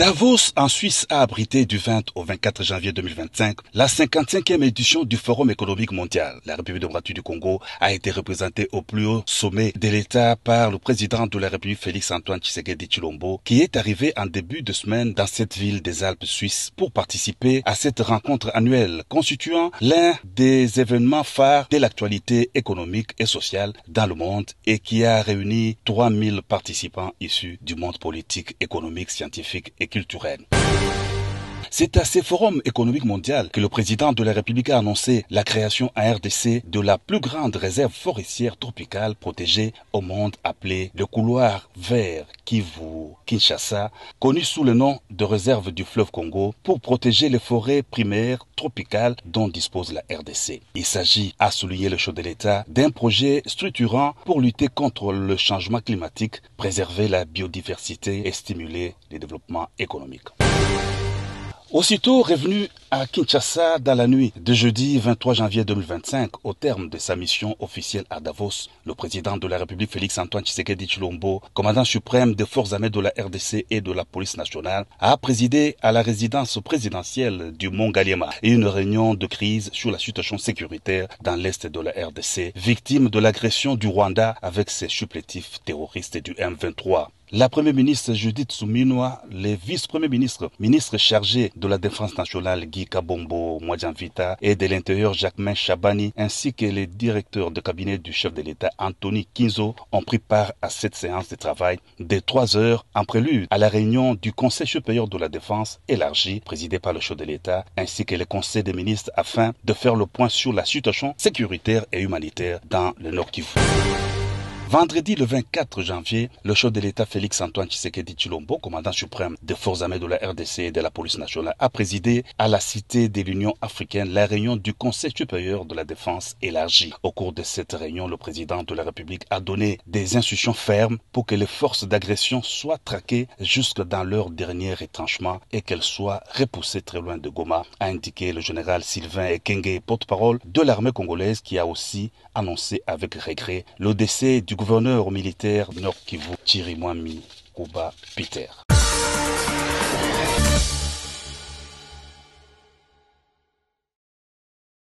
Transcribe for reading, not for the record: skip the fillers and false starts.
Davos, en Suisse, a abrité du 20 au 24 janvier 2025 la 55e édition du Forum économique mondial. La République démocratique du Congo a été représentée au plus haut sommet de l'État par le président de la République Félix-Antoine Tshisekedi Tshilombo, qui est arrivé en début de semaine dans cette ville des Alpes suisses pour participer à cette rencontre annuelle constituant l'un des événements phares de l'actualité économique et sociale dans le monde et qui a réuni 3000 participants issus du monde politique, économique, scientifique et culturel. C'est à ce forum économique mondial que le président de la République a annoncé la création en RDC de la plus grande réserve forestière tropicale protégée au monde appelée le couloir vert Kivu-Kinshasa, connu sous le nom de réserve du fleuve Congo, pour protéger les forêts primaires tropicales dont dispose la RDC. Il s'agit, a souligné le chef de l'État, d'un projet structurant pour lutter contre le changement climatique, préserver la biodiversité et stimuler le développement économique. Aussitôt revenu à Kinshasa dans la nuit de jeudi 23 janvier 2025, au terme de sa mission officielle à Davos, le président de la République Félix-Antoine Tshisekedi Tshilombo, commandant suprême des forces armées de la RDC et de la police nationale, a présidé à la résidence présidentielle du Mont Galliema une réunion de crise sur la situation sécuritaire dans l'est de la RDC, victime de l'agression du Rwanda avec ses supplétifs terroristes du M23. La première ministre Judith Suminwa, les vice-premiers ministres chargés de la défense nationale Guy Kabombo Mwadjamvita et de l'intérieur Jacquemain Chabani, ainsi que les directeurs de cabinet du chef de l'État Anthony Kinzo ont pris part à cette séance de travail de 3 heures en prélude à la réunion du Conseil supérieur de la défense élargi, présidé par le chef de l'État, ainsi que le Conseil des ministres afin de faire le point sur la situation sécuritaire et humanitaire dans le Nord Kivu. Vendredi le 24 janvier, le chef de l'État Félix-Antoine Tshisekedi Tshilombo, commandant suprême des forces armées de la RDC et de la police nationale, a présidé à la Cité de l'Union africaine la réunion du Conseil supérieur de la défense élargi. Au cours de cette réunion, le président de la République a donné des instructions fermes pour que les forces d'agression soient traquées jusque dans leur dernier retranchement et qu'elles soient repoussées très loin de Goma, a indiqué le général Sylvain Ekenge, porte-parole de l'armée congolaise, qui a aussi annoncé avec regret le décès du gouverneur militaire Nord Kivu, Chirimwami Kuba Peter.